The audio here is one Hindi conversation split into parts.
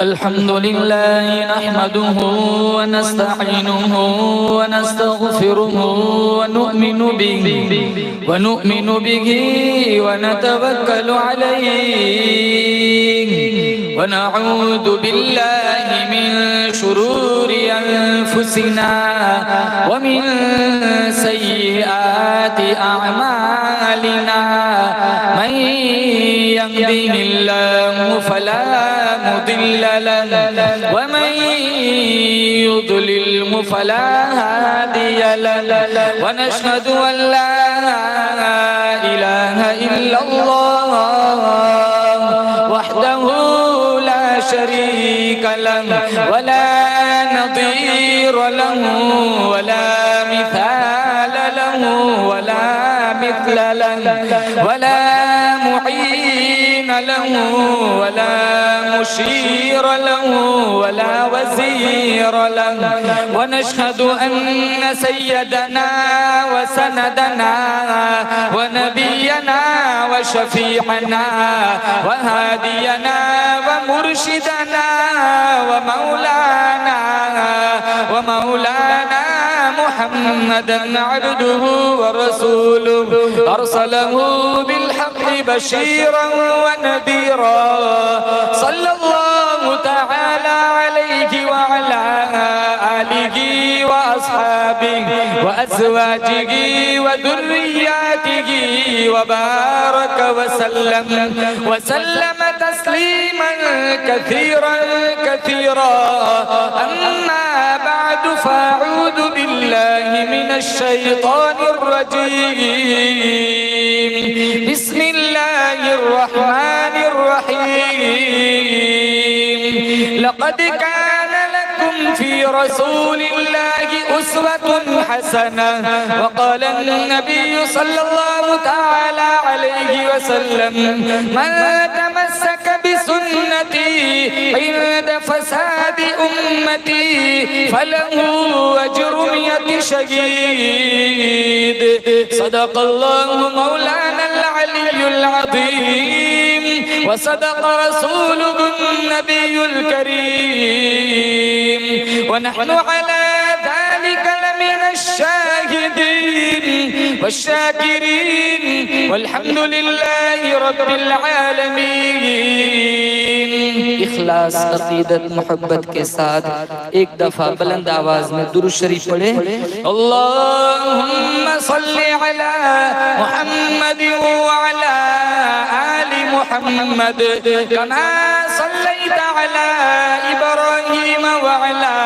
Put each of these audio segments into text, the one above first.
अल्हम्दुलिल्लाह नहमदुहु व नस्तईनुहु व नस्तगफिरुहु व नु'मिनु बिही व नतवक्कलु अलैहि व नऊदु बिल्लाहि मिन शुरूरि अनफुसिना व मिन सय्यिआति अअमालिना मन यहदिहिल्लाहु फला मुदिल्ल लहु व मन युद्लिल फला हादिय लहु व नशहदु अन ला इलाहा इल्लल्लाह वहदहु ला शरीक लहु व ला नज़ीर लहु व ला मिसाल लहु व ला मिस्ल लहु व ला मुईन लहु व ला मुशीर लहु व ला वज़ीर लहु व नशहदु अन्न सय्यदना व सनदना व नबियना व शफीअना व हादियना व मुर्शिदना व मौलाना मुहम्मदन अब्दुहु व रसूलुहु अरसलहु बिल हक़्क़ि बशीरन व नज़ीरा सल्लल्लाहु तआला अलैहि व अला आलिहि व अस्हाबिहि व अज़वाजिहि व ज़ुर्रिय्यतिहि व बारक व सल्लम तस्लीमन कसीरा अम्मा बअद फ़अऊज़ु बिल्लाहि मिनश शैतानिर रजीम बिस्मिल्लाहिर रहमानिर रहीम लक़द कान लकुम फ़ी रसूलिल्लाहि उस्वतुन हसनह व क़ाल अन्नबिय्यु सल्लल्लाहु तआला अलैहि वसल्लम मन तमस्सक बिसुन्नती इंद फसादि उम्मती फलहु अज्रु मियति शहीद सदक़ल्लाहु मौलानल अलियुल अज़ीम व सदक़ रसूलुहु नबियुल करीम व नहनु अला ज़ालिका लमिनश शाहिदीन वश्शाकिरीन वल्हम्दुलिल्लाहि रब्बिल आलमीन। इखलास, अक़ीदत, मोहब्बत के साथ एक दफा बुलंद आवाज में दुरूद शरीफ पढ़े। अल्लाहुम्मा सल्लि अला मुहम्मद व अला आलि मुहम्मद कमा सल्लैता अला इब्राहीम व अला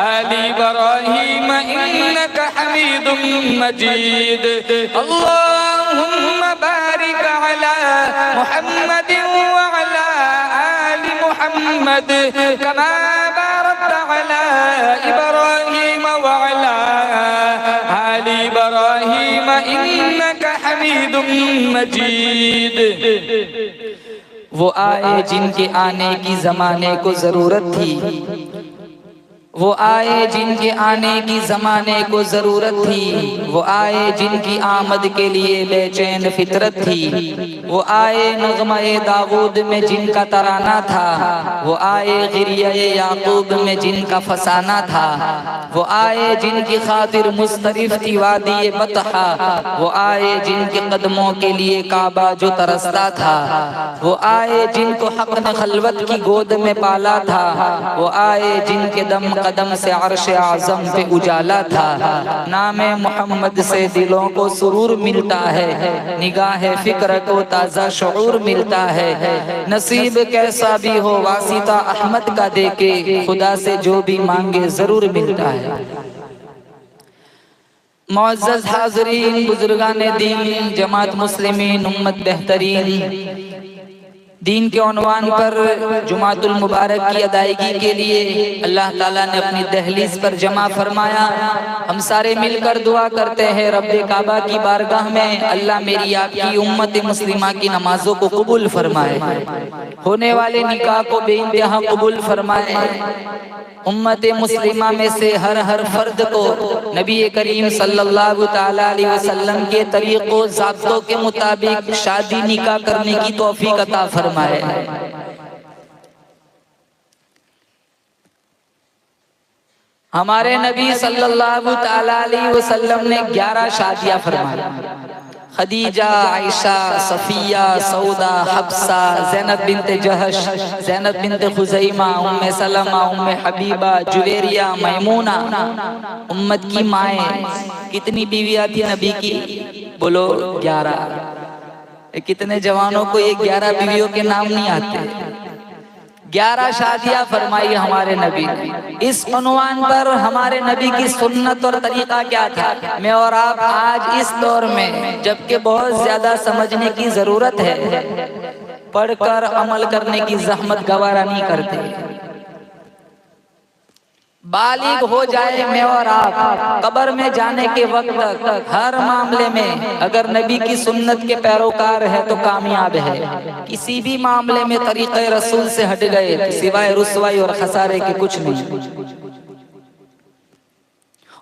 आलि इब्राहीम इन्नका हमीदुम मजीद। अल्लाहुम्मा बारिक अला मुहम्मद व अला आलि मुहम्मद कमा बारकता अला इब्राहीम व अला आलि इब्राहीम इन्नका हमीदुम मजीद। वो आए जिनके आने की जमाने को जरूरत थी, वो आए जिनके आने की जमाने को जरूरत थी, वो आए जिनकी आमद के लिए बेचैन फितरत थी, वो आए नग़्मा-ए दाऊद में जिनका तराना था, वो आए गिरिया-ए याकूब में जिनका फसाना था, वो आए जिनकी खातिर मुस्तरिफ थी वादी बतहा, वो आए जिनके कदमों के लिए काबा जो तरसता था, वो आए जिनको हक़ ने खलवत की गोद में पाला था, वो आए जिनके दम कदम से अर्श आज़म पे उजाला था। नामे मोहम्मद से दिलों को सुरूर मिलता है, निगाह फिक्र को ताज़ा शऊर मिलता है। नसीब कैसा भी हो वासिता अहमद का देके, खुदा से जो भी मांगे जरूर मिलता है। मुअज़्ज़ज़ हाज़रीन, बुजुर्गान दीन, जमात मुस्लिमीन, उम्मत बेहतरीन, दीन के उन्वान पर जुमातुल मुबारक की अदायगी के लिए अल्लाह ताला ने अपनी दहलीज पर जमा फरमाया। हम सारे मिलकर दुआ करते हैं रब्बे काबा की बारगाह में, अल्लाह मेरी आपकी उम्मत मुस्लिमा की नमाजों को कबूल फरमाए, होने वाले निकाह को बेइंतहा कबूल फरमाए। उम्मत मुस्लिमा में से हर फर्द को नबी करीम सल्लल्लाहु ताला अलैहि वसल्लम के तरीक़ों ज़ाब्तों के मुताबिक शादी निकाह करने की तौफीक अता फरमाए। हमारे नबी सल्लल्लाहु ताला अलैहि वसल्लम ने 11 शादियां फरमाई। खदीजा, आयशा, सफिया, सऊदा, हफ्सा, ज़ैनब बिन्त जहश, ज़ैनब बिन्त खुज़ैमा, उम्मे सलमा, उम्मे हबीबा, जुवेरिया, मैमूना, उम्मत की माएँ। कितनी बीवियाँ थी नबी की? बोलो 11। कितने जवानों को ये 11 बीवियों के नाम नहीं आते? 11 शादियां फरमाई हमारे नबी ने। इस उन्वान पर हमारे नबी की सुन्नत और तरीका क्या था, मैं और आप आज इस दौर में जबकि बहुत ज्यादा समझने की जरूरत है, पढ़कर अमल करने की जहमत गवारा नहीं करते। बालिग हो जाए मैं और आप, कब्र में जाने के वक्त तक हर मामले में अगर नबी की सुन्नत के पैरोकार है तो कामयाब है। किसी भी मामले में तरीक़े रसूल से हट गए तो सिवाय रुसवाई और खसारे के कुछ नहीं।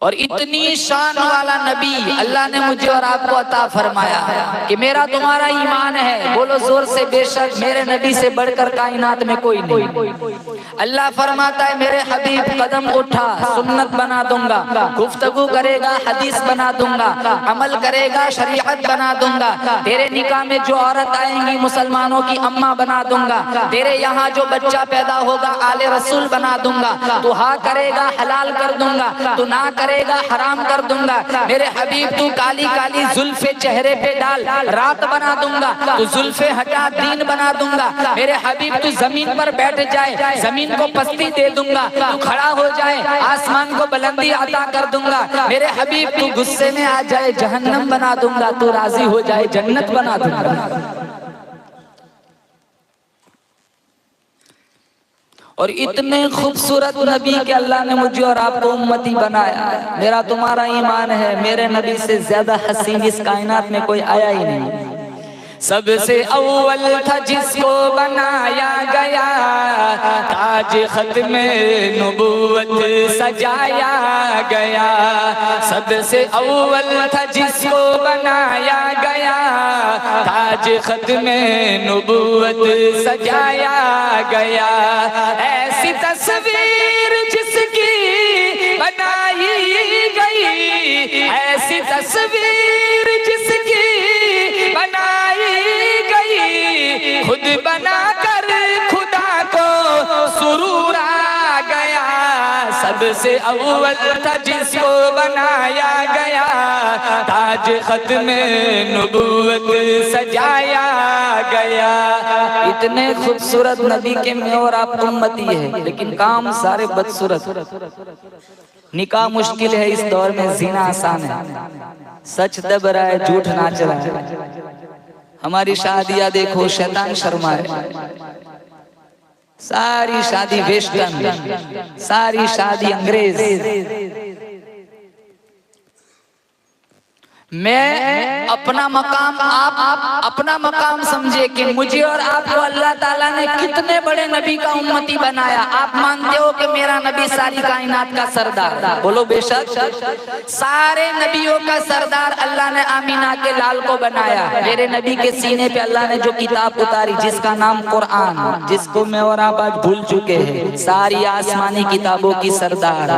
और इतनी शान वाला नबी अल्लाह ने मुझे और आपको अता फरमाया कि मेरा तुम्हारा ईमान है, बोलो जोर से, बेशक मेरे नबी से बढ़कर कायनात में कोई नहीं। अल्लाह फरमाता है मेरे हबीब कदम उठा सुन्नत बना दूंगा, गुफ्तगू करेगा हदीस बना दूंगा, अमल करेगा शरीयत बना दूंगा, तेरे निकाह में जो औरत आएंगी मुसलमानों की अम्मा बना दूंगा, तेरे यहाँ जो बच्चा पैदा होगा आले रसूल बना दूंगा, तू हाँ करेगा हलाल कर दूंगा, तू ना करेगा हराम कर दूंगा। मेरे हबीब तू काली काली जुल्फे चेहरे पे डाल, रात बना दूंगा, तू जुल्फे हटा दीन बना दूंगा। मेरे हबीब तू जमीन पर बैठ जाए, जमीन को पस्ती दे दूंगा, तू खड़ा हो जाए, आसमान को बुलंदी अता कर दूंगा। मेरे हबीब तू गुस्से में आ जाए, जहन्नम बना दूंगा, तू राजी हो जाए, जन्नत बना दूंगा। और इतने खूबसूरत नबी के अल्लाह ने मुझे और आपको उम्मती बनाया। मेरा तुम्हारा ईमान है मेरे नबी से ज्यादा हसीन इस कायनात में कोई आया ही नहीं। सबसे अव्वल था जिसको बनाया गया, ताज खत्म नबूवत सजाया गया। सबसे अव्वल था जिसको बनाया गया, ताज खत्म नबूवत सजाया गया। ऐसी तस्वीर जिसकी बनाई गई, ऐसी तस्वीर जिसकी बनाई गई, खुद बनाकर खुदा को सुरूर आ गया। सबसे अव्वल था जिसको बनाया गया, ताज खत्म नबूवत सजाया गया। इतने खूबसूरत नबी के मैं और आप उम्मती है, लेकिन काम सारे बदसूरत। निकाह मुश्किल है इस दौर में, जीना आसान है, सच दब रहा है, झूठ नाच रहा है। हमारी शादियां देखो शैतान शर्माए, सारी शादी वेस्टर्न, सारी शादी अंग्रेज। मैं अपना मकाम, आप अपना मकाम समझे कि मुझे और आपको अल्लाह ताला ने कितने बड़े नबी का उम्मती बनाया। आप मानते हो कि मेरा नबी सारी कायनात का सरदार? बोलो बेशक। सारे नबियों का सरदार अल्लाह ने आमीना के लाल को बनाया। मेरे नबी के सीने पे अल्लाह ने जो किताब उतारी जिसका नाम कुरान, जिसको मैं और आप आज भूल चुके हैं, सारी आसमानी किताबों की सरदार।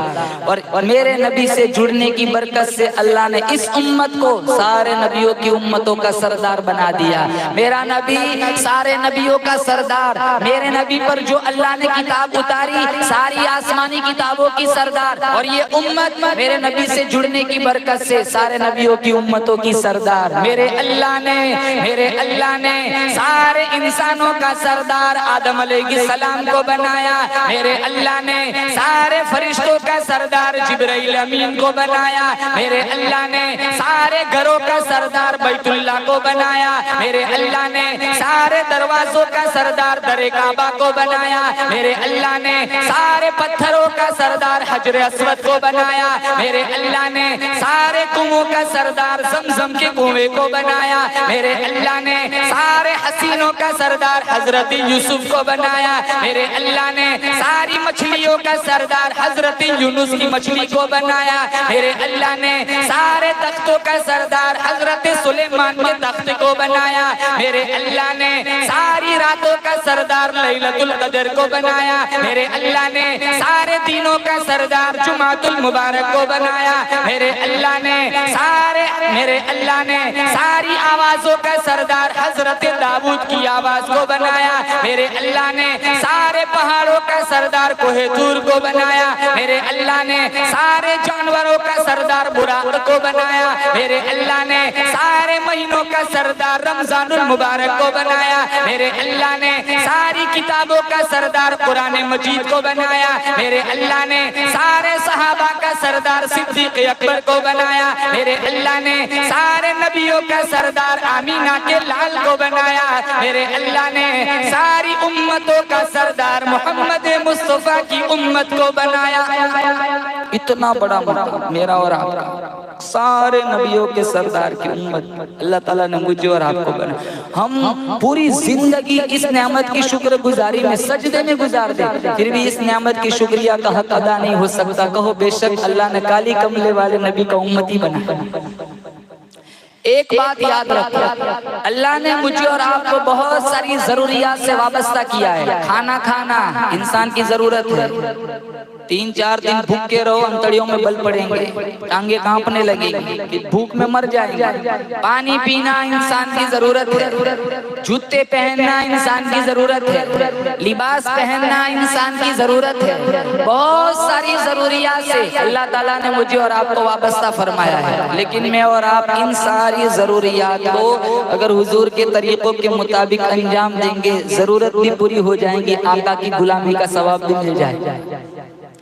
और मेरे नबी से जुड़ने की बरकत से अल्लाह ने इस उम्मत को सारे नबियों की उम्मतों का सरदार बना दिया। मेरा नबी सारे नबियों का सरदार, मेरे नबी पर जो अल्लाह ने किताब उतारी सारी आसमानी किताबों की सरदार, और ये उम्मत मेरे नबी से जुड़ने की बरकत से सारे नबियों की उम्मतों की सरदार। मेरे अल्लाह ने सारे इंसानों का सरदार आदम अलैहिस्सलाम को बनाया। मेरे अल्लाह ने सारे फरिश्तों का सरदार जिब्राइल अमीन को बनाया। मेरे अल्लाह ने सारे घरों का सरदार सरदार बैतुल्लाह को बनाया, मेरे अल्लाह ने सारे दरवाजों का सरदार दरे काबा को बनाया, मेरे अल्लाह ने सारे पत्थरों का सरदार हजर अस्वद को बनाया, मेरे अल्लाह ने सारे कुओं का सरदार ज़मज़म के कुएं को बनाया, मेरे अल्लाह ने सारे हसीनों का सरदार हजरत यूसुफ को बनाया, मेरे अल्लाह ने सारी मछलियों का सरदार हजरत यूनुस की मछली को बनाया, मेरे अल्लाह ने सारे तख्तों का सरदार हजरत सुलेमान के तख्त को बनाया, मेरे अल्लाह ने सारी रातों का सरदार लैलतुल कदर को बनाया, मेरे अल्लाह ने सारे दिनों का सरदार जुमातुल मुबारक को बनाया, मेरे अल्लाह ने सारी आवाजों का सरदार हजरत दाऊद की आवाज को बनाया, मेरे अल्लाह ने सारे पहाड़ों का सरदार कोहे तूर को बनाया, मेरे अल्लाह ने सारे जानवरों का सरदार बुराक को बनाया, मेरे अल्लाह ने सारे महीनों का सरदार रमजानुल मुबारक को बनाया, मेरे अल्लाह ने सारी किताबों का सरदार कुरान मजीद को बनाया, मेरे अल्लाह ने सारे सहाबा का सरदार सिद्दीक अकबर को बनाया, मेरे अल्लाह ने सारे नबियों का सरदार आमीना के लाल को बनाया, मेरे अल्लाह ने सारी उम्मतों का सरदार मोहम्मद मुस्तफा की उम्मत को बनाया। इतना बड़ा मतलब मेरा और आपका, सारे नबियों के सरदार की उम्मत अल्लाह ताला ने मुझे और आपको बना। हम पूरी जिंदगी इस नेमत की शुक्रगुजारी में सजदे में गुजार दे, फिर भी इस नेमत की शुक्रिया का हक अदा नहीं हो सकता। कहो बेशक अल्लाह ने काली कमले वाले नबी का उम्मती बना। एक बात याद रखो, अल्लाह ने मुझे और आपको बहुत सारी जरूरियात से वाबस्ता किया है। खाना खाना इंसान की जरूरत है, 3-4 दिन भूखे रहो अंतड़ियों में बल पड़ेंगे, टांगे कांपने लगेंगी, भूख में मर जाएंगे। पानी पीना इंसान की जरूरत है, जूते पहनना इंसान की जरूरत है, लिबास पहनना इंसान की जरूरत है। बहुत सारी जरूरियात से अल्लाह ताला ने मुझे और आपको वाबस्ता फरमाया है, लेकिन मैं और आप इन सारी जरूरियात को अगर हुजूर के तरीकों के मुताबिक अंजाम देंगे, जरूरत भी पूरी हो जाएंगी, आका की गुलामी का सवाब भी मिल जाएगा।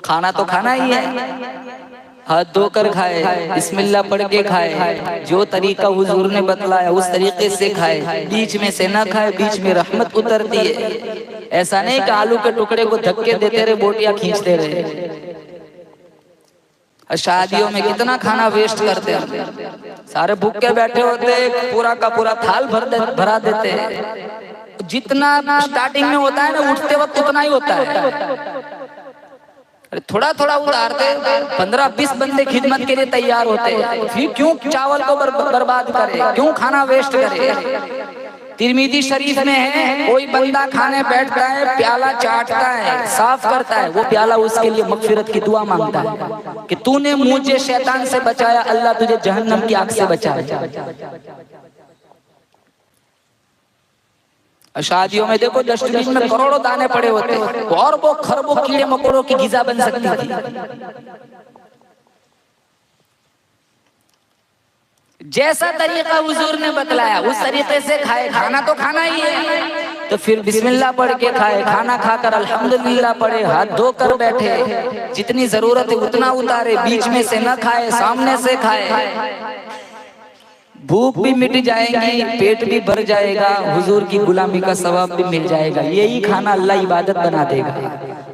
खाना तो खाना ही है, हाथ धोकर खाए, बिस्मिल्लाह पढ़ के खाए, जो तरीका हुजूर ने बतलाया उस तरीके से खाए, बीच में से ना खाए, बीच में रहमत उतरती है। ऐसा नहीं कि आलू के टुकड़े को धक्के देते रहे, बोटियां खींचते रहे। शादियों में कितना खाना वेस्ट करते हैं, सारे भूखे बैठे होते, पूरा का पूरा थाल भरा देते हैं। जितना स्टार्टिंग में होता है ना, उठते वक्त उतना ही होता है। अरे थोड़ा थोड़ा उतारते, 15-20 बंदे खिदमत के लिए तैयार होते हैं, फिर क्यों चावल को बर्बाद करे, क्यों खाना वेस्ट करे। तिरमिजी शरीफ में है, कोई बंदा खाने बैठता है, प्याला चाटता है, साफ करता है, वो प्याला उसके लिए मगफिरत की दुआ मांगता है कि तूने मुझे शैतान से बचाया, अल्लाह तुझे जहन्नम की आग से बचाए। शादियों में देखो डस्टबिन में करोड़ों दाने पड़े होते हैं, और वो खरबों कीड़े मकोड़ों की गिजा बन सकती थी। जैसा तरीका हुजूर ने बतलाया उस तरीके से खाए, खाना तो खाना ही है, तो फिर बिस्मिल्लाह पढ़ के खाए, खाना खाकर अल्हम्दुलिल्लाह पढ़े, हाथ धोकर बैठे, जितनी जरूरत है उतना उतारे, बीच में से न खाए, सामने से खाए। भूख भी मिट जाएगी, पेट भी भर जाएगा, हुजूर की गुलामी का सवाब भी मिल जाएगा। यही खाना अल्लाह इबादत बना देगा।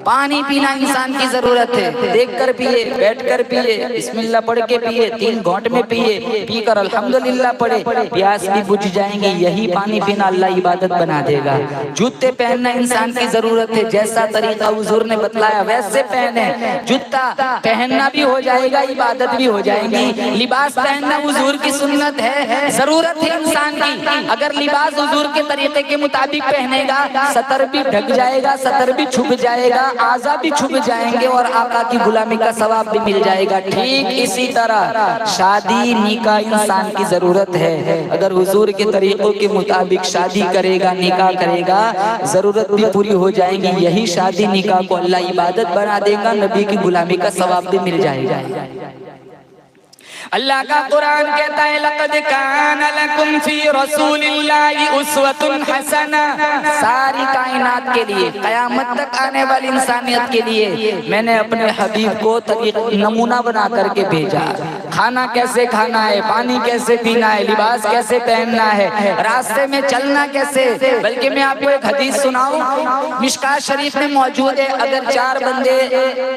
पानी पीना इंसान की जरूरत है, देख कर पिए, बैठ कर पिए, बिस्मिल्लाह पढ़ के पिए, 3 घोंट में पिए, पीकर अल्हम्दुलिल्लाह पढ़े, प्यास भी बुझ जाएंगी। यही पानी पीना अल्लाह इबादत बना देगा। जूते पहनना इंसान की जरूरत है, जैसा तरीका हुजूर ने बतलाया वैसे पहने। जूता पहनना भी हो जाएगा, इबादत भी हो जाएगी। लिबास पहनना हुजूर की सुन्नत है, जरूरत है इंसान की। अगर लिबास हुजूर के तरीके के मुताबिक पहनेगा, सतर भी ढक जाएगा, सतर भी छुप जाएगा, आज़ा भी छुप जाएंगे और आका की गुलामी का सवाब भी मिल जाएगा। ठीक इसी तरह शादी निकाह इंसान की जरूरत है। अगर हुजूर के तरीकों के मुताबिक शादी करेगा, निकाह करेगा, जरूरत भी पूरी हो जाएगी। यही शादी निकाह को अल्लाह इबादत बना देगा, नबी की गुलामी का सवाब भी मिल जाएगा। अल्लाह का कुरान कहता है, लक़द कान लकुम फी रसूलिल्लाहि उस्वतुन हसना। सारी कायनात के लिए, कयामत तक आने वाली इंसानियत के लिए मैंने अपने हबीब को नमूना बना करके भेजा। खाना कैसे खाना है, पानी कैसे पीना है, लिबास कैसे पहनना है, रास्ते में चलना कैसे। बल्कि मैं आपको एक हदीस सुनाऊं, मिशकात शरीफ में मौजूद है, अगर 4 बंदे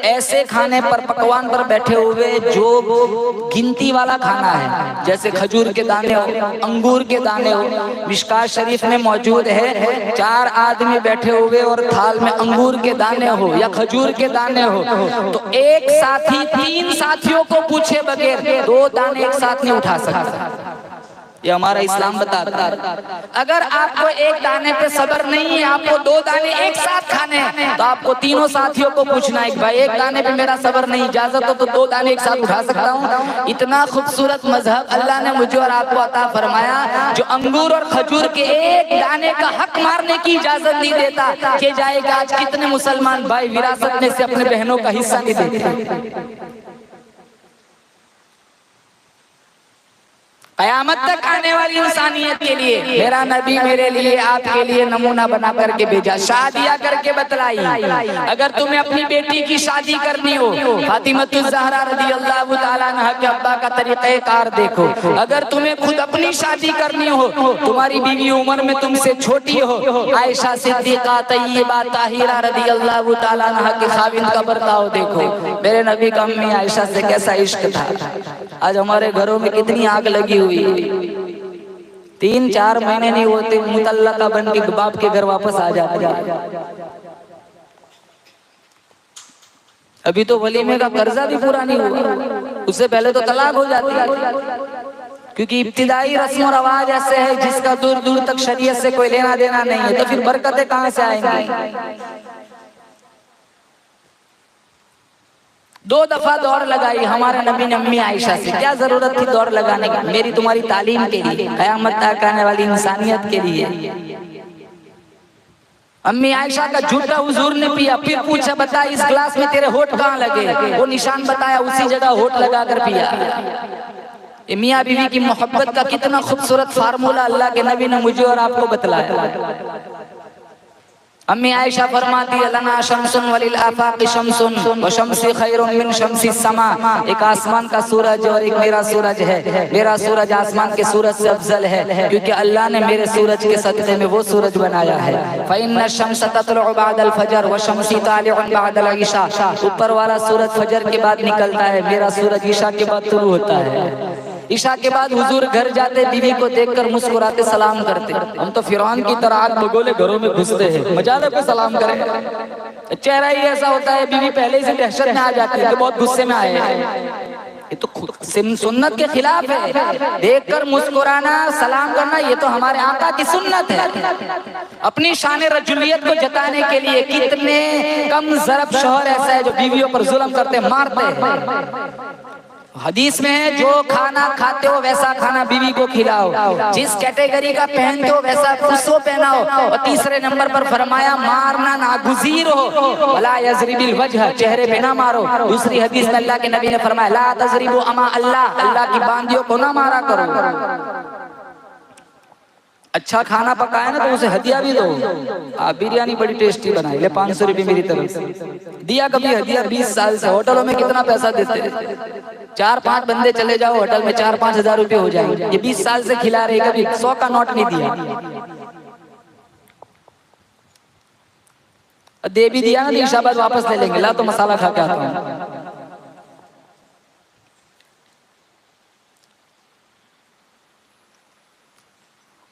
ऐसे खाने पर, पकवान पर बैठे हुए जो गिनती वाला खाना है, जैसे खजूर के दाने हो, अंगूर के दाने हो, मिशकात शरीफ में मौजूद है 4 आदमी बैठे हुए और थाल में अंगूर के दाने हो या खजूर के दाने हो, तो एक साथी 3 साथियों को पूछे बगैर 2 दाने एक साथ नहीं उठा सकता। ये हमारा इस्लाम बताता है। अगर आपको एक दाने पे सब्र नहीं है, आपको 2 दाने एक साथ खाने हैं, तो आपको तीनों साथियों को पूछना है कि भाई एक दाने पे मेरा सब्र नहीं, इजाजत हो तो 2 दाने एक साथ उठा सकता हूँ। इतना खूबसूरत मजहब अल्लाह ने मुझे और आपको अता फरमाया, जो अंगूर और खजूर के एक दाने का हक मारने की इजाजत नहीं देता। कि जाएगा आज कितने मुसलमान भाई विरासत में से अपने बहनों का हिस्सा नहीं देते। क़यामत तक आने वाली इंसानियत के लिए मेरा नबी मेरे लिए, आपके लिए नमूना बना करके भेजा, शादियां करके बतलाई। अगर तुम्हें अपनी बेटी की शादी करनी हो, फातिमतुज़ ज़हरा रज़ियल्लाहु ताला अन्हा के अब्बा का तरीक़ेकार देखो। अगर तुम्हें खुद अपनी शादी करनी हो, तुम्हारी बीवी उम्र में तुमसे छोटी हो, आयशा सिद्दीक़ा तय्यबा ताहिरा रज़ियल्लाहु ताला अन्हा के खाविंद का बर्ताव देखो। मेरे नबी का अम्मी आयशा से कैसा इश्क था। आज हमारे घरों में कितनी आग लगी हुई, 3-4 महीने नहीं होते मुतल्लका बन के बाप के घर वापस आ जाती है। अभी तो वलीमे का कर्जा भी पूरा नहीं हुआ, उससे पहले तो तलाक हो जाती है। क्योंकि इब्तिदाई रस्म और रवाज ऐसे है जिसका दूर दूर तक शरीयत से कोई लेना देना नहीं है, तो फिर बरकतें कहां से आएंगी। 2 दफा दौड़ लगाई हमारे नबी ने अम्मी आयशा से। क्या जरूरत थी दौड़ लगाने की? मेरी तुम्हारी तालीम के लिए, क़यामत तक आने वाली इंसानियत के लिए। अम्मी आयशा का झूठा हुजूर ने पिया, फिर पूछा बता इस गिलास में तेरे होठ कहाँ लगे? वो निशान बताया, उसी जगह होठ लगा कर पिया। मियाँ बीवी की मोहब्बत का कितना खूबसूरत फार्मूला अल्लाह के नबी ने मुझे और आपको बतलाया। अम्मी आयशा फरमाती है लना शम्सुन वलिल आफाक़ि शम्सुन व शम्सी खैरुन मिन शम्सी समा। एक आसमान का सूरज और एक मेरा सूरज है। मेरा सूरज आसमान के सूरज से अफजल है, क्योंकि अल्लाह ने मेरे सूरज के सदक़े में वो सूरज बनाया है। फ़इन्न शम्स ततलुअ बअदल फजर व शम्सी तालिउन बअदल इशा। ऊपर वाला सूरज फजर के बाद निकलता है, मेरा सूरज ईशा के बाद तुलू होता है। ईशा के बाद हुजूर घर जाते, बीवी को देखकर मुस्कुराते सलाम करते। हम तो फिरौन की तरह आग बगोले घरों में घुसते हैं, मजाले पे सलाम करें। चेहरा ही ऐसा होता है, बीवी पहले से दहशत में आ जाती है, बहुत गुस्से में आए हैं। ये तो सुन्नत के खिलाफ है। देखकर मुस्कुराना, सलाम करना, ये तो हमारे आका की सुन्नत है। अपनी शान रजुलियत को जताने के लिए कितने कम ज़रब शौहर ऐसा है जो बीवियों पर जुल्म करते, मारते हैं। हदीस में है जो खाना खाते हो वैसा खाना बीवी को खिलाओ, जिस कैटेगरी का पहनते हो वैसा उसको पहनाओ। और तीसरे नंबर पर फरमाया मारना नागुज़ीर हो, वला यज़रिबिल वजह, चेहरे पे ना मारो। दूसरी हदीस में अल्लाह के नबी ने फरमाया ला तज़रिबु अमा अल्लाह, अल्लाह की बांदियों को ना मारा करो। अच्छा खाना पकाया ना तो उसे हदिया भी दो। बिरयानी बड़ी टेस्टी बनाई, ले 500 रुपये मेरी तरफ से दिया। कभी हदिया 20 साल से होटलों में कितना पैसा देते, 4-5 बंदे चले जाओ होटल में 4-5 हजार रुपये हो जाएंगे। ये 20 साल से खिला रहे, कभी 100 का नोट नहीं दिया। दे भी दिया ना तो ईशाबाद वापस ले लेंगे, ला तो मसाला खा के आता हूं।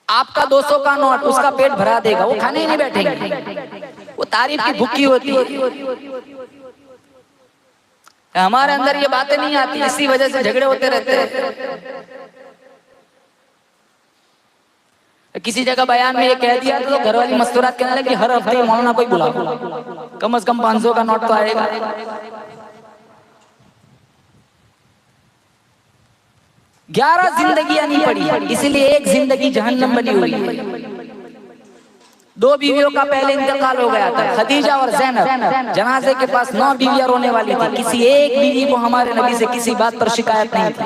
आपका 200 का नोट उसका पेट भरा देगा, वो खाने ही नहीं बैठेंगे, वो तारीफ की भूखी होती है। हमारे अंदर ये बातें नहीं आती, इसी वजह से झगड़े होते रहते हैं। किसी जगह बयान में ये कह दिया तो घरवाली मस्तूरात कहने लगी हर हफ्ते मौलाना कोई बुला, कम से कम 500 का नोट तो आएगा। 11 जिंदगियां नहीं पड़ी, इसीलिए एक जिंदगी जहन्नम बनी हुई है। दो बीवियों का पहले इंतकाल हो गया था, खदीजा और ज़ैनब। जनाजे के पास 9 बीवियां रोने वाली थी। किसी एक बीवी को हमारे नबी से किसी बात पर शिकायत नहीं थी,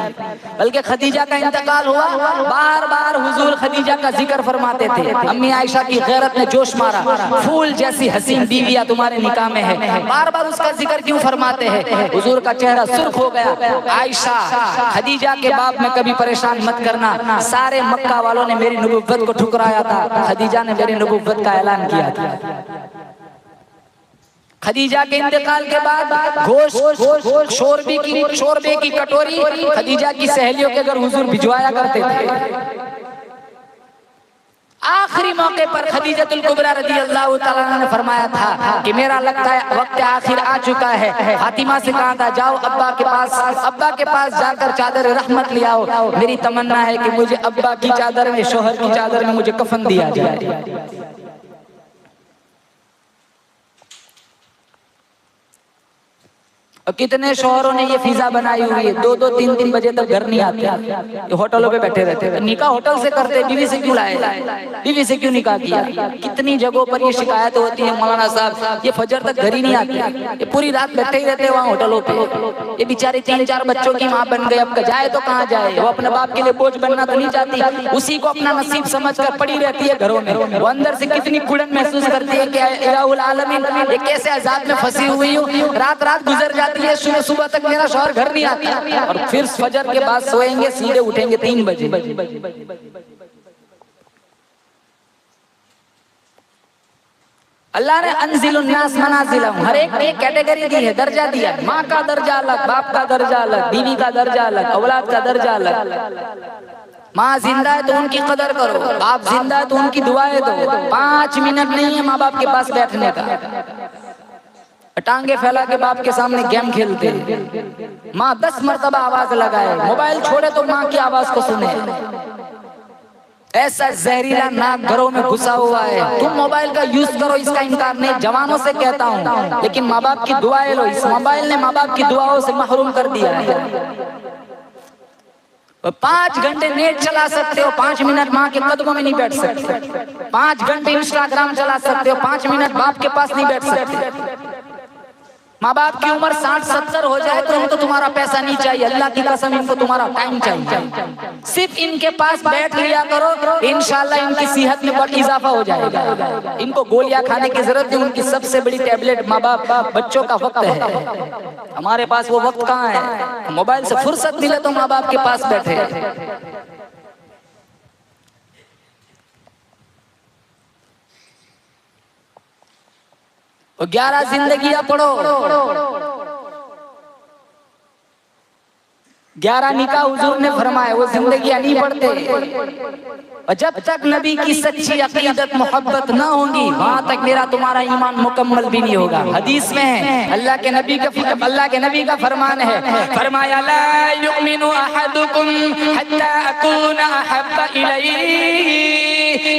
बल्कि खदीजा का इंतकाल हुआ, बार बार हुजूर खदीजा का जिक्र फरमाते थे। अम्मी आयशा की गैरत ने जोश मारा, फूल जैसी हसीन बीवियां तुम्हारे निकाह में है, बार बार उसका जिक्र क्यों फरमाते हैं? हुजूर का चेहरा सुर्ख हो गया। आयशा, खदीजा के बाप में कभी परेशान मत करना, सारे मक्का वालों ने मेरी नबुव्वत को ठुकराया था, खदीजा ने मेरी नबुव्वत का ऐलान किया था। खदीजा के इंतकाल के बाद शोरबे की कटोरी खदीजा की सहेलियों के घर हुजूर भिजवाया करते थे। आखिरी मौके पर खदीजतुल कुबरा रज़ियल्लाहु ताला अन्हा ने फरमाया था कि मेरा लगता है वक्त आखिर आ चुका है। फातिमा से कहा था जाओ अब्बा के पास जाकर चादर रहमत ले आओ, मेरी तमन्ना है कि मुझे अब्बा की चादर में, शोहर की चादर में मुझे कफन दिया जाए। कितने शोहरों ने ये फिजा बनाई हुई है, 2-2, 3-3 बजे तक घर नहीं आते, होटलों पे बैठे रहते हैं। निकाह होटल से करते, बीवी से क्यों लाए, बीवी से क्यों निकाह किया? कितनी जगहों पर ये शिकायत होती है, मौलाना साहब ये फजर तक घर ही नहीं आते, ये पूरी रात बैठे ही रहते हैं वहाँ होटलों पे। ये बेचारी 3-4 बच्चों की माँ बन गई, अब जाए तो कहाँ जाए? वो अपने बाप के लिए बोझ बनना तो नहीं चाहती, उसी को अपना नसीब समझ कर पड़ी रहती है घरों में। वो अंदर से कितनी कुड़न महसूस करती है कि इलाहुल आलमीन ये कैसे आजाद में फंसी हुई हूँ, रात रात गुजर जाती है, सुबह तक मेरा शौहर घर नहीं आता, और फिर फजर के बाद सोएंगे, सीधे उठेंगे 3 बजे। अल्लाह ने अंजिलुन नास मनाजिलहुम, हर एक एक कैटेगरी दी है, दर्जा दिया। माँ का दर्जा अलग, बाप का दर्जा अलग, बीवी का दर्जा अलग, औलाद का दर्जा अलग। माँ जिंदा है तो उनकी कदर करो, बाप जिंदा है तो उनकी दुआएं दो। 5 मिनट नहीं है माँ बाप के पास बैठने का, टांगे फैला के बाप के सामने गेम खेलते। माँ 10 मरतबा आवाज लगाए, मोबाइल छोड़े तो माँ की आवाज को सुने। ऐसा जहरीला नाक घरों में घुसा हुआ है। तुम मोबाइल का यूज करो, इसका इनकार नहीं, जवानों से कहता हूँ, लेकिन माँ बाप की दुआएं लो। इस मोबाइल ने माँ बाप की दुआओं से महरूम कर दिया है। 5 घंटे नेट चला सकते हो, 5 मिनट माँ के कदमों में नहीं बैठ सकते। 5 घंटे इंस्टाग्राम चला सकते हो, 5 मिनट बाप के पास नहीं बैठ सकते। माँ बाप की उम्र 60-70 हो जाए तो उनको तुम्हारा पैसा नहीं चाहिए, अल्लाह की कसम इनको तुम्हारा टाइम चाहिए। सिर्फ इनके पास बैठ लिया करो, इंशाल्लाह इनकी सेहत में बहुत इजाफा हो जाएगा। इनको गोलियां खाने की जरूरत नहीं, उनकी सबसे बड़ी टैबलेट माँ बाप बच्चों का वक्त है। हमारे पास वो वक्त कहाँ है? मोबाइल से फुर्सत मिले तो माँ बाप के पास बैठे। और 11 जिंदगियां पढ़ो, 11 निकाह हुजूर ने फरमाए, वो जिंदगियां नहीं पढ़ते। और जब तक नबी की सच्ची अकीदत मोहब्बत ना होगी, वहां तक मेरा तुम्हारा ईमान मुकम्मल भी नहीं होगा। हदीस में है, अल्लाह के नबी का फरमान है, फरमाया ला युमिनु अहदुकुम हत्ता अकूना अहब्बा इलैहि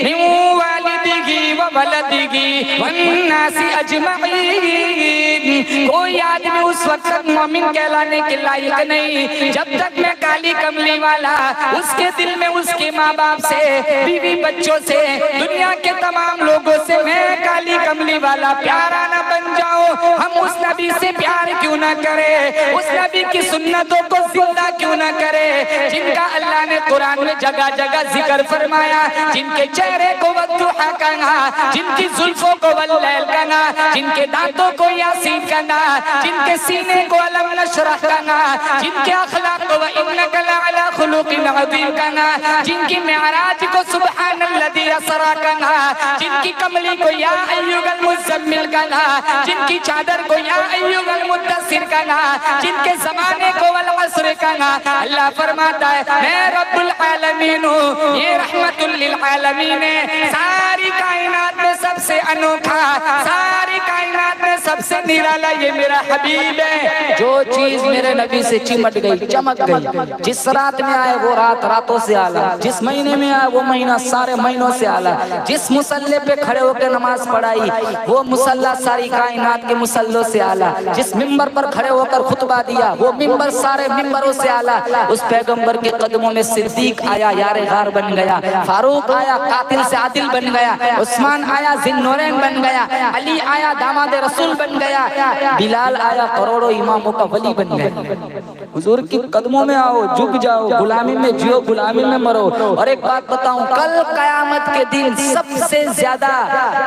मिन वालिदिही व वलदिही वन्नासी अजमईन। कोई आदमी उस वक्त मोमिन कहलाने के लायक नहीं जब तक मैं काली कमली वाला उसके दिल में उसके माँ बाप से, बीवी बच्चों से, दुनिया के तमाम लोगों से मैं काली कमली वाला प्यारा न बन जाऊं। हम उस नबी से प्यार क्यों ना करें, उस नबी की सुन्नतों को जिंदा क्यों ना करें, जिनका अल्लाह ने कुरान में जगह जगह जिक्र फरमाया, जिनके चेहरे को वद्दुहा कहना, जिनकी जुल्फों को वल्लैल कहना, जिनके दांतों को यासीन कहना, जिनके सीने को अलम नशरह कहना, जिनके अखलाक को व इन्नका लअला खुलुकिन अज़ीम कहना, जिनकी मेराज को सुब्हानल्लज़ी असरा कहना, जिनकी कमली को या अय्युहल मुज़म्मिल कहना, जिनकी चादर को या अय्युहल मुद्दस्सिर कहना, जिनके ज़माने को वल असर कहना। अल्लाह फरमाता है मैं रब्बुल आलमीन हूँ, ये रहमतुल लिल आलमीन है। सारी कायनात में सबसे अनोखा, सारी कायनात में सबसे निराला ये मेरा हबीब है। जो चीज मेरे नबी से चिमट गई, चमक गई, जिस रात में आए वो रात रातों से आला, जिस महीने में आए वो महीना सारे महीनों से आला, जिस मुसल्ले पे खड़े होकर नमाज पढ़ाई वो मुसल्ला सारी कायनात के मुसल्लों से आला, जिस मिंबर पर खड़े होकर खुतबा दिया वो मिंबर सारे मिंबरों से आला। उस पैगंबर के कदमों में सिद्दीक आया यारे गार बन गया, फारूक आया कातिल से आदिल बन गया, उस्मान आया जिन्नूरैन बन गया, अली आया दामाद रसूल बन गया, बिलाल आया करोड़ों इमामों का वली बन गया। हुजूर के कदमों में आओ, झुक जाओ, गुलामी में जियो, गुलामी में मरो। और एक बात बताऊं, कल कयामत के दिन सबसे ज्यादा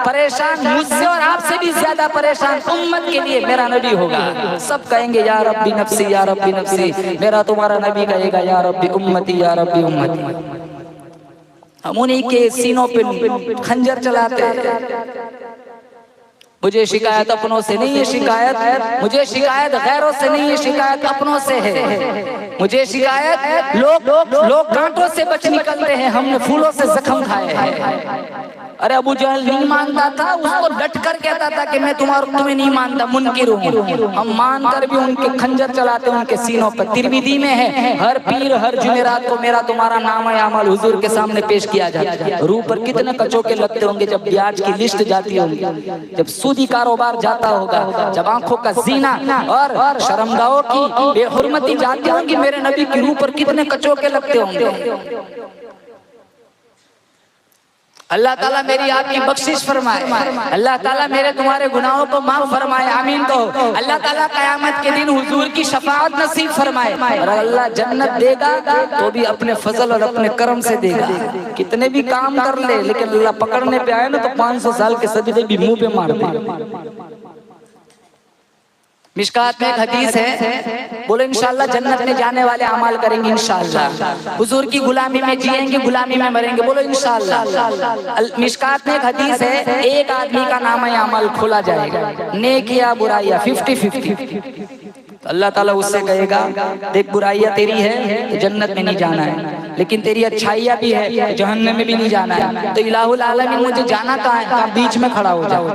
परेशान मुझसे और आपसे भी ज्यादा परेशान उम्मत के लिए मेरा नबी होगा। सब कहेंगे या रब्बी नफ्सी या रब्बी नफ्सी, मेरा तुम्हारा नबी कहेगा या रब्बी उम्मती या रब्बी उम्मती। हम उन्हीं के सीनों पे खंजर चलाते हैं। मुझे शिकायत अपनों से नहीं है, शिकायत मुझे शिकायत गैरों से नहीं है, शिकायत अपनों से है। मुझे शिकायत लोग कांटों से बच निकलते हैं, हमने फूलों से जख्म खाए हैं। अरे अबू जहल नहीं मानता था, उसको डट कर कहता था कि मैं तुम्हें नहीं मानता, मुनकिर हूँ। हम मानकर भी उनके खंजर चलाते हैं उनके सीनों पर। तिरमिज़ी में है, हर पीर हर जुमेरात को मेरा तुम्हारा नाम है अमल हुजूर के सामने पेश किया जाता है। रूह पर कितने कचोके लगते होंगे जब ब्याज की लिस्ट जाती होगी, जब सूदी कारोबार जाता होगा, जब आंखों का जीना और शर्मगाहों की बेहुरमती जाती होंगी, मेरे नबी की रूह पर कितने कचोके लगते होंगे। अल्लाह ताला मेरी आपकी बख्शिश फरमाए, अल्लाह ताला मेरे तुम्हारे गुनाहों को माफ फरमाए, आमीन कहो। अल्लाह ताला कयामत के दिन हुजूर की शफाअत नसीब फरमाए। और अल्लाह जन्नत देगा तो भी अपने फजल और अपने करम से देगा। कितने भी काम कर ले, लेकिन अल्लाह पकड़ने पे आए ना तो 500 साल के सजदे भी मुंह पे मार दे। मिशकात में एक हदीस है, बोले इंशाअल्लाह जन्नत में जाने वाले अमाल करेंगे इंशाअल्लाह, हुजूर की गुलामी में जिएंगे, गुलामी में मरेंगे, बोलो इंशाअल्लाह। मिशकात में एक हदीस है, एक आदमी का नाम है अमल खोला जाएगा, नेक या बुराइयां 50-50। अल्लाह ताला उससे कहेगा देख बुराइयां तेरी है तो जन्नत में नहीं जाना है, लेकिन तेरी अच्छाइयां भी है जहन्नम में भी नहीं जाना है। तो इलाहुल आलमीन मुझे जाना कहाँ है? कहाँ बीच में खड़ा हो जाओ,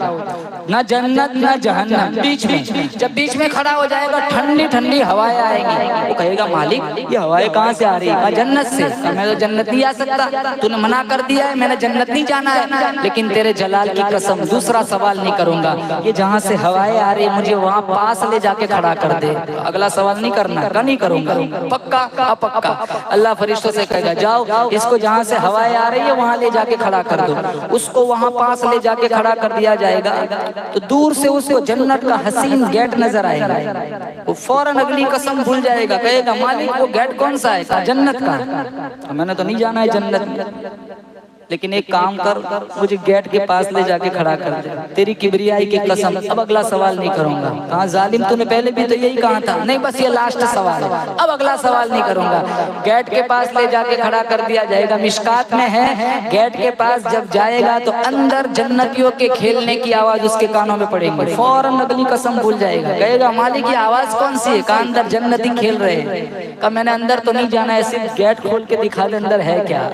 ना जन्नत ना जहन्नम, बीच में। जब बीच में खड़ा हो जाएगा ठंडी ठंडी हवाएं आएंगी, वो कहेगा मालिक ये हवाएं कहाँ से आ रही है? जन्नत से। मैं तो जन्नत नहीं आ सकता, तूने मना कर दिया है, मैंने जन्नत नहीं जाना है, लेकिन तेरे जलाल की कसम दूसरा सवाल नहीं करूंगा, ये जहाँ से हवाएं आ रही है मुझे वहाँ पास ले जाके खड़ा कर दे। अगला सवाल नहीं करना, नहीं करूंगा, पक्का पक्का। अल्लाह फरिश्तों से कहेगा जाओ इसको जहाँ से हवाएं आ रही है वहाँ ले जाके खड़ा कर दो। उसको वहाँ पास ले जाके खड़ा कर दिया जाएगा तो दूर से उसको जन्नत का हसीन गेट नजर आएगा, वो फौरन अगली कसम भूल जाएगा, कहेगा मालिक वो गेट कौन सा है? जन्नत का। मैंने तो नहीं जाना है जन्नत, लेकिन एक काम कर मुझे गेट के पास ले जाके खड़ा कर दे, तेरी किबरियाई की कसम अब अगला सवाल नहीं करूंगा। कहाँ जालिम, तूने पहले भी तो यही कहा था। नहीं बस ये लास्ट सवाल है, अब अगला सवाल नहीं करूंगा। गेट के पास ले जाके खड़ा कर दिया जाएगा। मिशकात में है, गेट के पास जब जाएगा तो अंदर जन्नतियों के खेलने की आवाज उसके कानों में पड़ेगी, फौरन अगली कसम भूल जाएगा, कहेगा मालिक की आवाज कौन सी है? कहा अंदर जन्नती खेल रहे हैं। कहा मैंने अंदर तो नहीं जाना है, सिर्फ गेट खोल के दिखा दे अंदर है क्या।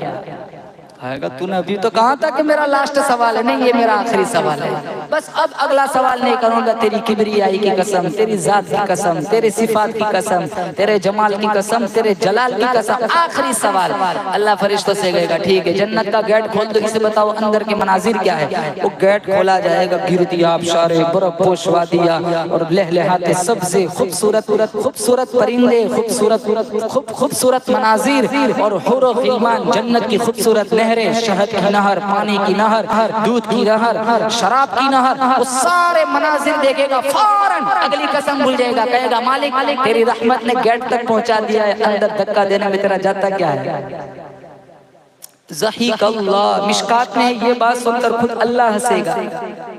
आएगा तूने अभी तो कहा था कि मेरा लास्ट सवाल है, नहीं ये मेरा आखिरी सवाल है, बस अब अगला सवाल नहीं करूंगा। तेरी किबरियाई की कसम, तेरी जात की कसम, तेरे सिफात की कसम, तेरे जमाल की कसम, तेरे जलाल की कसम, आखिरी सवाल। अल्लाह फरिश्तों से कहेगा ठीक है जन्नत का गेट खोल दो, इसे बताओ अंदर के मनाजिर क्या है। वो गेट खोला जाएगा, गिरती आबशारे, बर्फ पोश वादियां और लहलहाते सबसे खूबसूरत परिंदे, खूबसूरत मनाजिर और हुर व गिलमान, जन्नत की खूबसूरत नहरें, शहद की नहर, पानी की नहर, दूध की नहर, शराब की नहर, वो सारे मनाजिर देखेगा, फौरन अगली कसम भूल जाएगा, कहेगा मालिक तेरी रहमत ने गेट तक पहुंचा दिया है, अंदर धक्का देने में तेरा जाता क्या है? ज़हीक अल्लाह। मिशकात में ये बात सुनकर खुद अल्लाह हंसेगा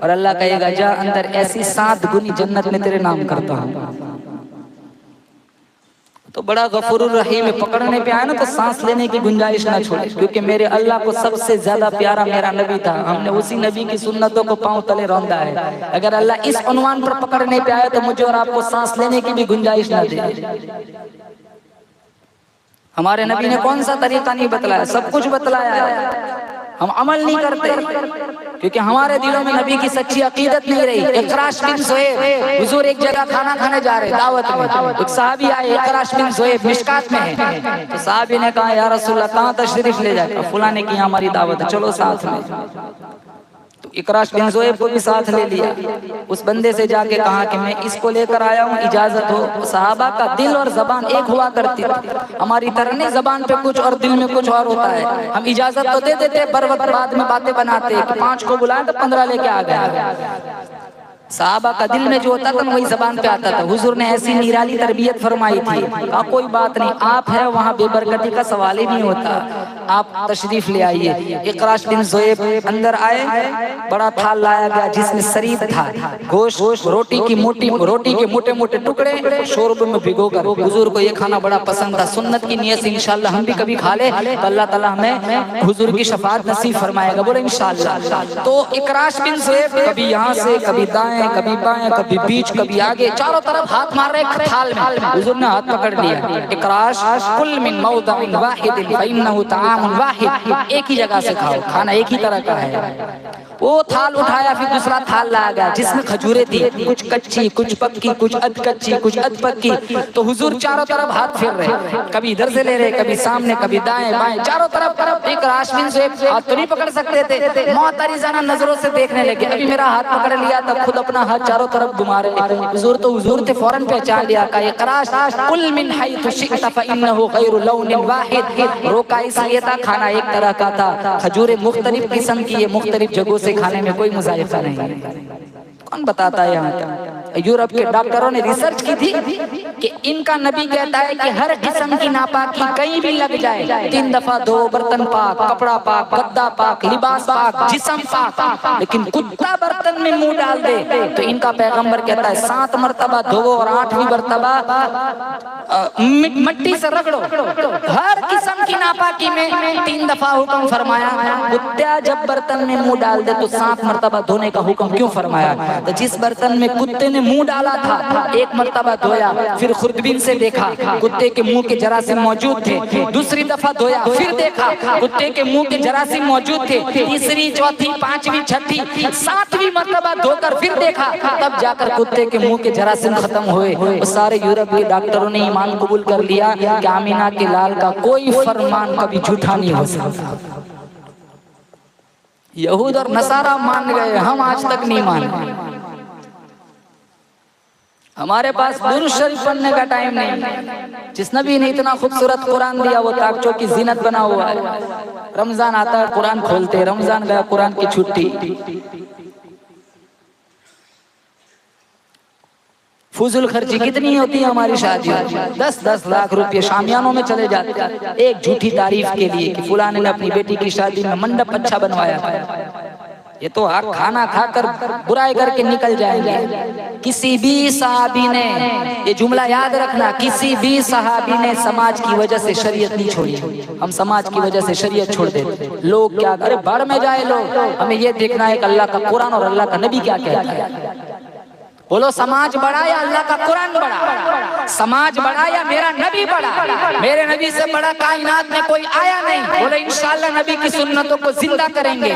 और अल्लाह कहेगा जा अंदर ऐसी 7 गुनी जन्नत में तेरे नाम करता हूँ। तो बड़ा गफूरुर रहीम है, पकड़ने पे आया ना तो सांस लेने की गुंजाइश ना छोड़े, क्योंकि मेरे अल्लाह को सबसे ज्यादा प्यारा मेरा नबी था। हमने उसी नबी की सुन्नतों को पांव तले रौंदा है। अगर अल्लाह इस उन्वान पर पकड़ने पे आया तो मुझे और आपको सांस लेने की भी गुंजाइश ना दे। हमारे नबी ने कौन सा तरीका नहीं बतलाया? सब कुछ बतलाया है, हम अमल नहीं करते। क्योंकि हमारे दिलों में नबी की सच्ची अकीदत नहीं रही। इकराश बिन ज़ुहैब हुजूर एक जगह खाना खाने जा रहे दावत में, एक सहाबी आए, इकराश बिन ज़ुहैब मिशकात में है, तो सहाबी ने कहा या रसूल अल्लाह कहाँ तशरीफ ले जाए? फुला ने की हमारी दावत है, चलो साथ में। तो इकराश बिन ज़ुहैब को भी साथ ले लिया। उस बंदे से जाके कहा कि मैं इसको लेकर आया हूँ, इजाजत हो। सहाबा का दिल और जबान एक हुआ करती थी, हमारी तरह नहीं जबान पे कुछ और दिल में कुछ और होता है। हम इजाजत तो दे देते, बर वक्त बाद में बातें बनाते, 5 को बुलाए तो 15 लेके आ गया। साहबा का दिल में जो होता था वही जबान पे आता था। हुजूर ने ऐसी निराली तरबियत फरमाई थी, कहा कोई बात नहीं, आप है वहाँ बेबरकती का सवाल ही नहीं होता, आप तशरीफ ले आइए। इकराश बिन ज़ुहैब अंदर आए, बड़ा थाल लाया गया जिसमें शरीफ था, गोश्त, रोटी के मोटे मोटे टुकड़े शोरबे में भिगोकर। हुजूर को ये खाना बड़ा पसंद था। सुन्नत की नियत से इंशाअल्लाह हम भी कभी खा ले तो अल्लाह ताला हमें हुजूर की शफाअत नसीब फरमाएगा, बोले इंशाअल्लाह। तो इकराश बिन ज़ुहैब कभी यहाँ से कभी दाएं कभी बाएं कभी बीच कभी आगे, चारों तरफ हाथ मार रहे थाल में। हुजूर ने हाथ पकड़ लिया, इकराश कुल मिन मौदिन वाहिदिन फइन्नहु तआमुन वाहिद, एक ही जगह से खाओ, खाना एक ही तरह का है। वो थाल उठाया, फिर दूसरा थाल लाया गया जिसमें खजूरें थी, कुछ कच्ची कुछ पक्की, कुछ अध कच्ची कुछ अध पक्की। तो हुजूर चारों तरफ हाथ फेर रहे, कभी इधर से ले रहे, कभी सामने, कभी दाएं बाएं, चारों तरफ। इकराश बिन ज़ुहैब हाथ तो नहीं पकड़ सकते थे, मुअतरिज़ाना नजरों से देखने लगे। अभी मेरा हाथ पकड़ लिया तब खुद अपना हाथ चारों तरफ घुमा रहे। हुजूर थे फौरन पहचान लिया, का इकराश कुल मिन हैथु शि'त फइन्नहु गैरु लौनिन वाहिद। रोका इसलिए था, खाना एक तरह का था, खजूरें मुख्तलिफ किस्म की, मुख्तलिफ जगहों से खाने में कोई मुजायका नहीं। कौन बताता है यहाँ का? यूरोप के डॉक्टरों ने रिसर्च की थी कि इनका नबी कहता है कि हर किस्म की नापाकी कहीं भी लग जाए, 3 दफा धो, बर्तन पाक, कपड़ा पाक, गद्दा पाक, लिबास पाक, जिस्म पाक, लेकिन कुत्ता बर्तन में मुंह डाल दे तो इनका पैगंबर कहता है 7 मरतबा धोवो और 8वीं मरतबा मिट्टी से रगड़ो। हर किस्म की नापाकी में 3 दफा हुक्म फरमाया। कुत्ता जब बर्तन में मुंह डाल दे तो 7 मरतबा धोने का हुक्म क्यों फरमाया? तो जिस बर्तन में कुत्ते ने मुंह डाला था 1 मरतबा धोया, फिर खुर्दबीन से देखा कुत्ते के मुंह के जरासीम मौजूद थे, दूसरी दफा धोया, फिर देखा कुत्ते के मुंह के जरासीम मौजूद थे, तीसरी चौथी पांचवी छठी 7वीं मरतबा धोकर फिर देखा, तब जाकर कुत्ते के मुंह के जरासीम खत्म हुए। वो सारे यूरोप के डॉक्टरों ने ईमान कबूल कर लिया कि आमीना के लाल का कोई फरमान कभी झूठा नहीं हो सकता। यहूद और नसारा मान गए, हम आज तक नहीं मान। हमारे पास दुरूद शरीफ पढ़ने का टाइम नहीं। जिस नबी ने इतना खूबसूरत कुरान दिया वो ताकचों की जीनत बना हुआ है। रमजान आता है कुरान खोलते, रमजान गया कुरान की छुट्टी। फुजुल खर्ची कितनी होती है हमारी शादी, 10-10 लाख रुपए शामियानों में चले जाते हैं एक झूठी तारीफ के लिए कि फुलाने ने अपनी बेटी की शादी में मंडप अच्छा बनवाया। ये तो खाना खाकर बुराई करके निकल जाएंगे। किसी भी सहाबी ने, ये जुमला याद रखना, किसी भी सहाबी ने समाज की वजह से शरीयत नहीं छोड़ी। हम समाज की वजह से शरीयत छोड़ देते। लोग क्या करे, बाढ़ में जाए लोग, हमें ये देखना है कि अल्लाह का कुरान और अल्लाह का नबी क्या कहता है। बोलो समाज बड़ा या अल्लाह का कुरान बड़ा? समाज बड़ा या मेरा नबी बड़ा? मेरे नबी से बड़ा कायनात में कोई आया नहीं। बोले इंशाअल्लाह नबी की सुन्नतों को जिंदा करेंगे।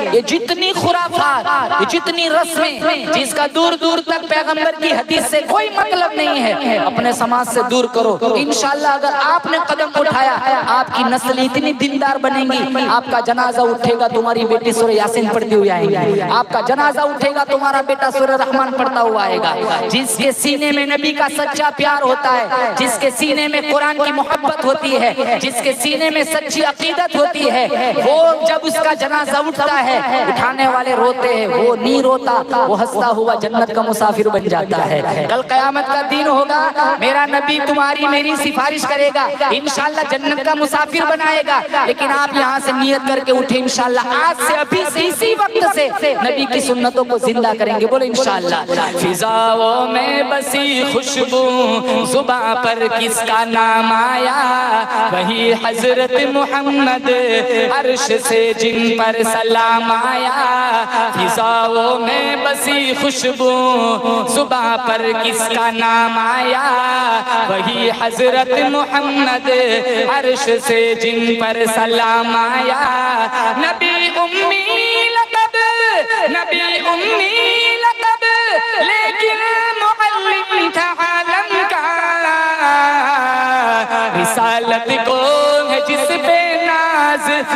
ये जितनी खुराफात, ये जितनी रस्में जिसका दूर दूर तक पैगंबर की हदीस से कोई मतलब नहीं है, अपने समाज से दूर करो। इंशाअल्लाह अगर आपने कदम उठाया, आपकी नस्ल इतनी दीनदार बनेगी, आपका जनाजा उठेगा तुम्हारी बेटी सूरह यासीन पढ़ती हुई आएगी, आपका जनाजा उठेगा तुम्हारा बेटा सूरह रहमान पढ़ता हुआ आएगा। जिसके सीने में नबी का सच्चा प्यार होता है, जिसके सीने में कुरान की मोहब्बत होती है, जिसके सीने में सच्ची अकीदत होती है, वो जब उसका जनाजा उठता है उठाने वाले रोते हैं, वो नहीं रोता, वो हंसता हुआ जन्नत का मुसाफिर बन जाता है। कल कयामत का दिन होगा, मेरा नबी तुम्हारी मेरी सिफारिश करेगा, इंशाअल्लाह जन्नत का मुसाफिर बनाएगा। लेकिन आप यहाँ से नियत करके उठे इंशाअल्लाह आज से अभी से इसी वक्त से नबी की सुन्नतों को जिंदा करेंगे। बोलो इंशाअल्लाह। फिजाओं में बसी खुशबू, जुबां पर किसका नाम आया, वही हजरत मोहम्मद अर्श से जिन पर सलाम आया। फिजाओं में बसी खुशबू, जुबां पर किसका नाम आया, वही हजरत मोहम्मद अर्श से जिन पर सलाम आया। नबी उम्मी लक़ब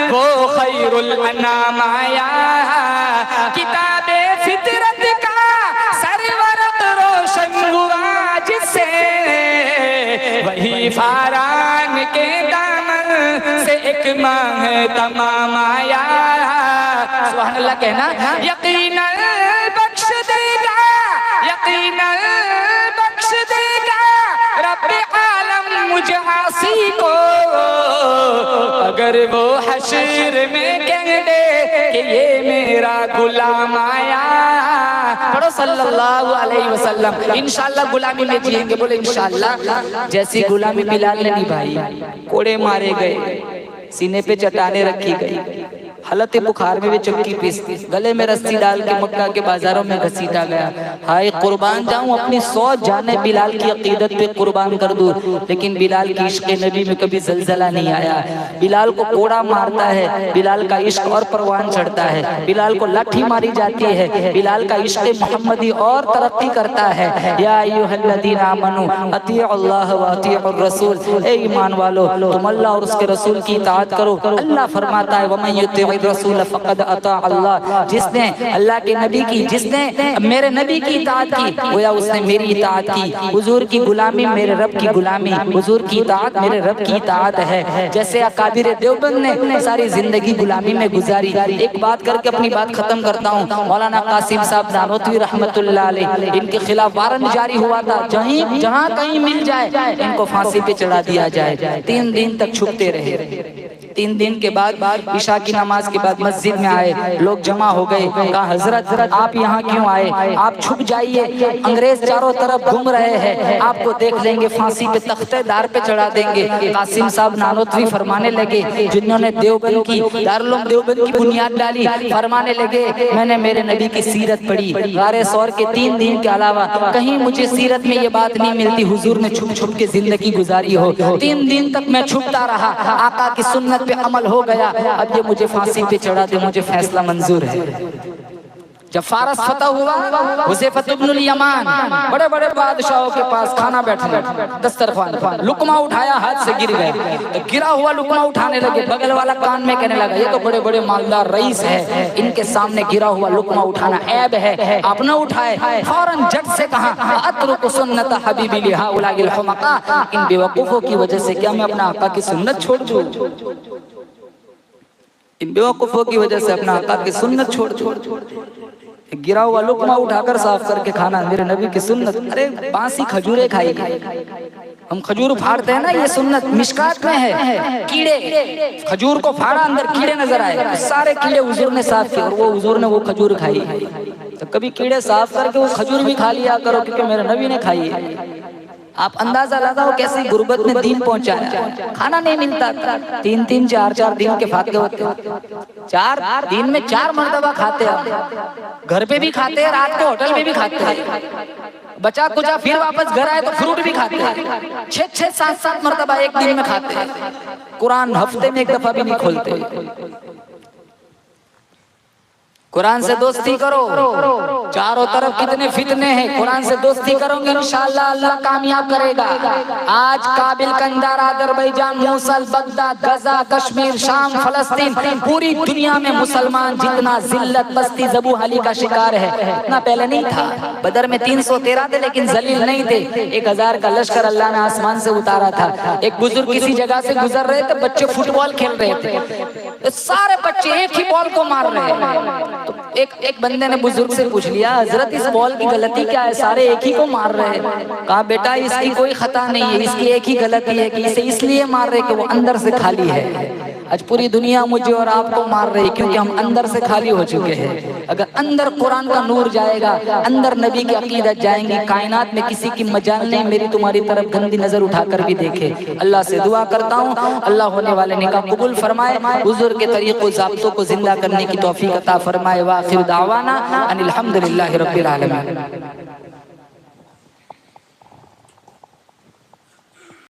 वो खैरुल अनाम आया, किताबे फितरत का सरवरत रोशन हुआ जिससे, वही फारान के दामन से एक माह तमाम आया। सुभान अल्लाह कहना, यकीनन बख्श देगा, यकीनन बख्श देगा रब्बे आलम मुझे आसी को, अगर वो हश्र में कह दे कि ये मेरा गुलाम आया। पढ़ो सल्लल्लाहु अलैहि वसल्लम। इंशाअल्लाह गुलामी में जिएंगे, बोले इंशाअल्लाह। जैसी गुलामी बिलाल ने निभाई, कोड़े मारे गए, सीने पे चट्टाने रखी गई, हालत बुखार में भी चक्की पीसती, गले में रस्सी डाल के मक्का के बाजारों में घसीटा गया। हाय कुर्बान जाऊं अपनी 100 जाने बिलाल की अकीदत पे कुर्बान कर दूं, लेकिन बिलाल की इश्क नबी में कभी जलजला नहीं आया। बिलाल को कोड़ा मारता है, बिलाल का इश्क और परवान चढ़ता है। बिलाल को लाठी मारी जाती है, बिलाल का इश्क मोहम्मदी और तरक्की करता है। या अय्युहल्लज़ीना आमनू अतीउल्लाह व अतीउर रसूल, ए ईमान वालो तुम अल्लाह और उसके रसूल की इताअत करो। अल्लाह फरमाता है वमन युतिइर रसूल फक़द अता अल्लाह, जिसने अल्लाह के नबी की, जिसने मेरे नबी की इताअत की, गोया उसने मेरी इताअत की। हुजूर की गुलामी मेरे रब की गुलामी, हुजूर की इताअत मेरे रब की इताअत है। जैसे अकाबिर देवबंद ने सारी जिंदगी गुलामी में गुजारी। एक बात करके अपनी बात खत्म करता हूँ। मौलाना कासिम साहब नानोतवी रहमतुल्लाह अलैह, इनके खिलाफ वारंट जारी हुआ था, जहाँ कहीं मिल जाए इनको फांसी पे चढ़ा दिया जाए। 3 दिन तक छुपते रहे। 3 दिन के बाद इशा की नमाज के बाद मस्जिद में आए, लोग जमा हो गए। कहा हजरत आप यहाँ क्यों आए, आप छुप जाइए, अंग्रेज चारों तरफ घूम रहे हैं, आपको देख लेंगे, फांसी पे तख्तेदार पे चढ़ा देंगे। कासिम साहब नानोतवी फरमाने लगे, जिन्होंने देवबंद की, दारुल उलूम देवबंद की बुनियाद डाली, फरमाने लगे मैंने मेरे नबी की सीरत पढ़ी, गारे सौर के 3 दिन के अलावा कहीं मुझे सीरत में ये बात नहीं मिलती हुजूर ने छुप छुप के जिंदगी गुजारी हो। 3 दिन तक मैं छुपता रहा, आका की सुन्नत पे अमल हो गया, अब ये मुझे फांसी पे चढ़ा दे, मुझे फैसला मंजूर है। जब फारस फतह हुआ, हुज़ैफा इब्नुल यमान बड़े बड़े बादशाहों के पास खाना बैठने, दस्तरखान, लुकमा उठाया, हाथ से गिर गया, तो गिरा हुआ लुकमा उठाने लगे। बगल वाला कान में कहने लगा ये तो बड़े बड़े मालदार रईस है, इनके सामने गिरा हुआ लुकमा उठाना ऐब है, आप न उठाए। फौरन झट से कहा अतरुकु सुन्नत हबीबी लिहाउलाइल हुमका, इन बेवकूफों की वजह से क्या मैं अपना आका की सुन्नत छोड़ दूं, इन बेवकूफों की वजह से अपना आका की सुन्नत छोड़ दूं। गिरा हुआ लुकमा उठाकर साफ करके खाना, मेरे नबी की सुन्नत। अरे बासी खजूरे खाई, हम खजूर फाड़ते हैं ना, ये सुन्नत मिशकात में है। कीड़े, खजूर को फाड़ा, अंदर कीड़े नजर आए, सारे कीड़े हुजूर ने साफ किए और वो हुजूर ने वो खजूर खाई। तो कभी कीड़े साफ करके वो खजूर भी खा लिया करो, क्योंकि मेरे नबी ने खाई है। आप अंदाजा लगाओ कैसी गुर्बत में दीन पहुंचाया, खाना नहीं मिलता, 3-3, 4-4 दिन के फाके होते, 4 दिन में 4 मरतबा खाते हैं, घर पे भी खाते हैं, रात को होटल में भी खाते हैं, बचा कुचा फिर वापस घर आए तो फ्रूट भी खाते हैं, 6-6, 7-7 मरतबा एक दिन में खाते हैं। कुरान हफ्ते में 1 दफा भी नहीं खोलते। कुरान से दोस्ती करो, चारों तरफ कितने फितने हैं, कुरान से दोस्ती करोगे इंशाअल्लाह अल्लाह कामयाब करेगा। आज काबिल, कंदार, अजरबैजान, मूसल, बगदाद, गजा, कश्मीर, शाम, फलस्तीन, पूरी दुनिया में मुसलमान जितना जिल्लत, पस्ती, ज़बूहाली का शिकार है, इतना पहले नहीं था। बदर में 313 थे लेकिन जलील नहीं थे। 1000 का लश्कर अल्लाह ने आसमान से उतारा था। एक बुजुर्ग किसी जगह से गुजर रहे थे, बच्चे फुटबॉल खेल रहे थे, सारे बच्चे एक ही बॉल को मार रहे हैं। तो एक बंदे ने बुजुर्ग से पूछ लिया, हजरत इस बॉल की गलती क्या है, सारे एक ही को मार रहे हैं। कहा बेटा इसकी कोई खता नहीं है, इसकी एक ही गलती है कि इसे इसलिए मार रहे कि वो अंदर से खाली है। आज पूरी दुनिया मुझे और आपको मार रही क्योंकि हम अंदर से खाली हो चुके हैं। अगर अंदर कुरान का नूर जाएगा, अंदर नबी की अकीदत जाएंगी, कायनात में किसी की मजाल नहीं मेरी तुम्हारी तरफ गंदी नजर उठाकर भी देखे। अल्लाह से दुआ करता हूँ अल्लाह होने वाले निकाह कबूल फरमाए, हुजूर के तरीक़ों ज़ाब्तों को जिंदा करने की तौफीक अता फरमाए। व आखिर दावाना अनिल हम्दुलिल्लाहि रब्बिल आलमीन।